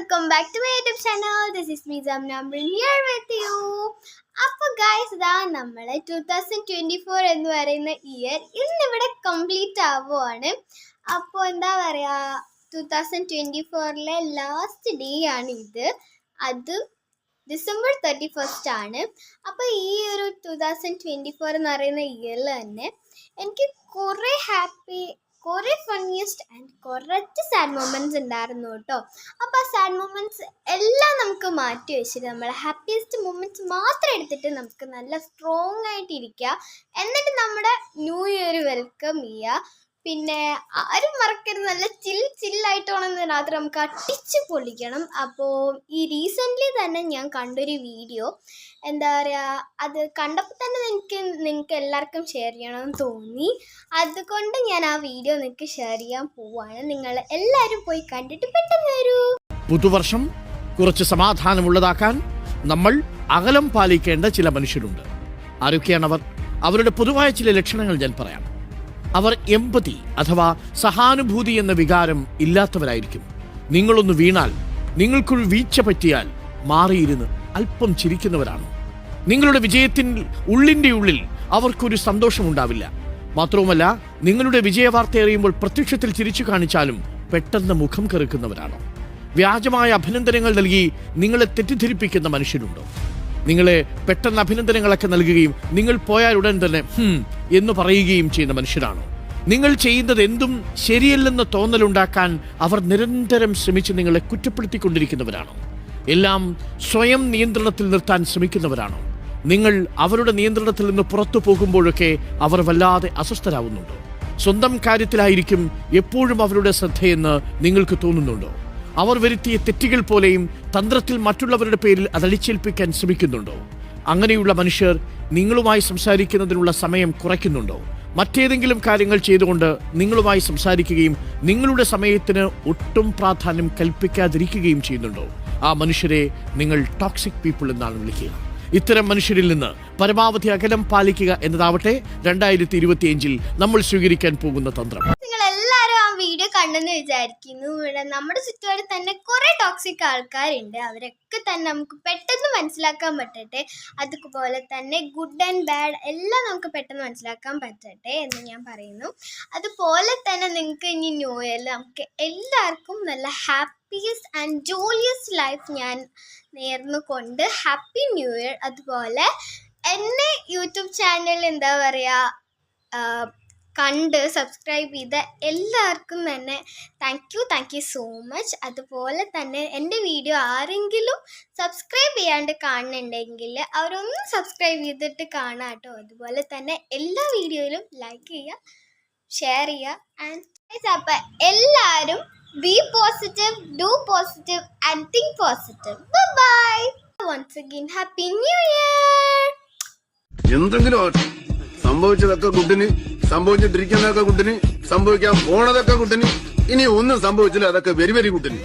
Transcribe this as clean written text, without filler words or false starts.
welcome back to my YouTube channel. This is me Zamna. I'm here with you. അപ്പോൾ guys ഇതാ നമ്മളെ 2024 എന്ന് പറയുന്ന ഇയർ ഇന്നിവിടെ കംപ്ലീറ്റ് ആവുകയാണ്. അപ്പോൾ എന്താ പറയുക, 2024 ലാസ്റ്റ് ഡേ ആണ് ഇത്. അത് December 31st ആണ്. അപ്പോൾ ഈ ഒരു 2024 എന്ന് പറയുന്ന ഇയറിൽ തന്നെ എനിക്ക് കുറേ ഫണ്ണിയസ്റ്റ് ആൻഡ് കുറച്ച് സാഡ് മൊമെൻറ്റ്സ് ഉണ്ടായിരുന്നു കേട്ടോ. അപ്പോൾ ആ സാഡ് മൊമെൻറ്റ്സ് എല്ലാം നമുക്ക് മാറ്റി വെച്ചിട്ട് നമ്മൾ ഹാപ്പിയസ്റ്റ് മൊമെൻറ്റ്സ് മാത്രം എടുത്തിട്ട് നമുക്ക് നല്ല സ്ട്രോങ് ആയിട്ട് ഇരിക്കുക. എന്നിട്ട് നമ്മുടെ ന്യൂ ഇയർ വെൽക്കം ചെയ്യുക. പിന്നെ ആരും മറക്കരുത്, നല്ല ചില്ലായിട്ടോണെന്ന് രാത്രി നമുക്ക് അടിച്ച് പൊളിക്കണം. അപ്പോൾ ഈ റീസെൻ്റ്ലി തന്നെ ഞാൻ കണ്ടൊരു വീഡിയോ, എന്താ പറയുക, അത് കണ്ടപ്പോൾ തന്നെ നിങ്ങൾക്ക് എല്ലാവർക്കും ഷെയർ ചെയ്യണമെന്ന് തോന്നി. അതുകൊണ്ട് ഞാൻ ആ വീഡിയോ നിങ്ങൾക്ക് ഷെയർ ചെയ്യാൻ പോവാണ്. നിങ്ങൾ എല്ലാവരും പോയി കണ്ടിട്ട് പെട്ടെന്ന് വരൂ. പുതുവർഷം കുറച്ച് സമാധാനമുള്ളതാക്കാൻ നമ്മൾ അകലം പാലിക്കേണ്ട ചില മനുഷ്യരുണ്ട്. ആരൊക്കെയാണവർ? അവരുടെ പൊതുവായ ചില ലക്ഷണങ്ങൾ ഞാൻ പറയാം. അവർ എമ്പതി അഥവാ സഹാനുഭൂതി എന്ന വികാരം ഇല്ലാത്തവരായിരിക്കും. നിങ്ങളൊന്ന് വീണാൽ, നിങ്ങൾക്കൊരു വീഴ്ച പറ്റിയാൽ മാറിയിരുന്ന് അല്പം ചിരിക്കുന്നവരാണ്. നിങ്ങളുടെ വിജയത്തിൻ ഉള്ളിൻ്റെ ഉള്ളിൽ അവർക്കൊരു സന്തോഷമുണ്ടാവില്ല. മാത്രവുമല്ല, നിങ്ങളുടെ വിജയവാർത്ത അറിയുമ്പോൾ പ്രത്യക്ഷത്തിൽ ചിരിച്ചു കാണിച്ചാലും പെട്ടെന്ന് മുഖം കറുക്കുന്നവരാണ്. വ്യാജമായ അഭിനന്ദനങ്ങൾ നൽകി നിങ്ങളെ തെറ്റിദ്ധരിപ്പിക്കുന്ന മനുഷ്യരുണ്ടോ? നിങ്ങളെ പെട്ടെന്ന് അഭിനന്ദനങ്ങളൊക്കെ നൽകുകയും നിങ്ങൾ പോയാൽ ഉടൻ തന്നെ എന്ന് പറയുകയും ചെയ്യുന്ന മനുഷ്യരാണ്. നിങ്ങൾ ചെയ്യുന്നത് എന്തും ശരിയല്ലെന്ന് തോന്നലുണ്ടാക്കാൻ അവർ നിരന്തരം ശ്രമിച്ച് നിങ്ങളെ കുറ്റപ്പെടുത്തിക്കൊണ്ടിരിക്കുന്നവരാണ്. എല്ലാം സ്വയം നിയന്ത്രണത്തിൽ നിർത്താൻ ശ്രമിക്കുന്നവരാണ്. നിങ്ങൾ അവരുടെ നിയന്ത്രണത്തിൽ നിന്ന് പുറത്തു പോകുമ്പോഴൊക്കെ അവർ വല്ലാതെ അസ്വസ്ഥരാകുന്നുണ്ടോ? സ്വന്തം കാര്യത്തിലായിരിക്കും എപ്പോഴും അവരുടെ ശ്രദ്ധയെന്ന് നിങ്ങൾക്ക് തോന്നുന്നുണ്ടോ? അവർ വരുത്തിയ തെറ്റുകൾ പോലെയും തന്ത്രത്തിൽ മറ്റുള്ളവരുടെ പേരിൽ അതടിച്ചേൽപ്പിക്കാൻ ശ്രമിക്കുന്നുണ്ടോ? അങ്ങനെയുള്ള മനുഷ്യർ നിങ്ങളുമായി സംസാരിക്കുന്നതിനുള്ള സമയം കുറയ്ക്കുന്നുണ്ടോ? മറ്റേതെങ്കിലും കാര്യങ്ങൾ ചെയ്തുകൊണ്ട് നിങ്ങളുമായി സംസാരിക്കുകയും നിങ്ങളുടെ സമയത്തിന് ഒട്ടും പ്രാധാന്യം കൽപ്പിക്കാതിരിക്കുകയും ചെയ്യുന്നുണ്ടോ? ആ മനുഷ്യരെ നിങ്ങൾ ടോക്സിക് പീപ്പിൾ എന്നാണ് വിളിക്കുക. ഇത്തരം മനുഷ്യരിൽ നിന്ന് പരമാവധി അകലം പാലിക്കുക എന്നതാവട്ടെ 2025 നമ്മൾ സ്വീകരിക്കാൻ പോകുന്ന തന്ത്രം. വീഡിയോ കണ്ടെന്ന് വിചാരിക്കുന്നു. ഇവിടെ നമ്മുടെ ചുറ്റുപാട് തന്നെ കുറേ ടോക്സിക് ആൾക്കാരുണ്ട്. അവരൊക്കെ തന്നെ നമുക്ക് പെട്ടെന്ന് മനസ്സിലാക്കാൻ പറ്റട്ടെ. അതുപോലെ തന്നെ ഗുഡ് ആൻഡ് ബാഡ് എല്ലാം നമുക്ക് പെട്ടെന്ന് മനസ്സിലാക്കാൻ പറ്റട്ടെ എന്ന് ഞാൻ പറയുന്നു. അതുപോലെ തന്നെ നിങ്ങൾക്ക് ഇനി ന്യൂ ഇയറിൽ നമുക്ക് എല്ലാവർക്കും നല്ല ഹാപ്പിയസ്റ്റ് ആൻഡ് ജോളിയസ്റ്റ് ലൈഫ് ഞാൻ നേർന്നുകൊണ്ട് ഹാപ്പി ന്യൂ ഇയർ. അതുപോലെ എന്നെ യൂട്യൂബ് ചാനൽ എന്താ പറയുക കണ്ട് സബ്സ്ക്രൈബ് ചെയ്ത എല്ലാവർക്കും തന്നെ താങ്ക് യു സോ മച്ച്. അതുപോലെ തന്നെ എൻ്റെ വീഡിയോ ആരെങ്കിലും സബ്സ്ക്രൈബ് ചെയ്യാണ്ട് കാണുന്നുണ്ടെങ്കിൽ അവരൊന്നും സബ്സ്ക്രൈബ് ചെയ്തിട്ട് കാണാം കേട്ടോ. അതുപോലെ തന്നെ എല്ലാ വീഡിയോയിലും ലൈക്ക് ചെയ്യുക, ഷെയർ ചെയ്യുക. ആൻഡ് അപ്പം എല്ലാവരും be positive, do positive and think positive. Bye. Once again happy new year. എന്തെങ്കിലും സംഭവിച്ചതൊക്കെ കുട്ടിന്, സംഭവിച്ചിട്ടിരിക്കുന്നതൊക്കെ കുട്ടിന്, സംഭവിക്കാൻ പോണതൊക്കെ കുട്ടിന്, ഇനി ഒന്നും സംഭവിച്ചില്ല അതൊക്കെ വെരി വെരി കുട്ടിന്.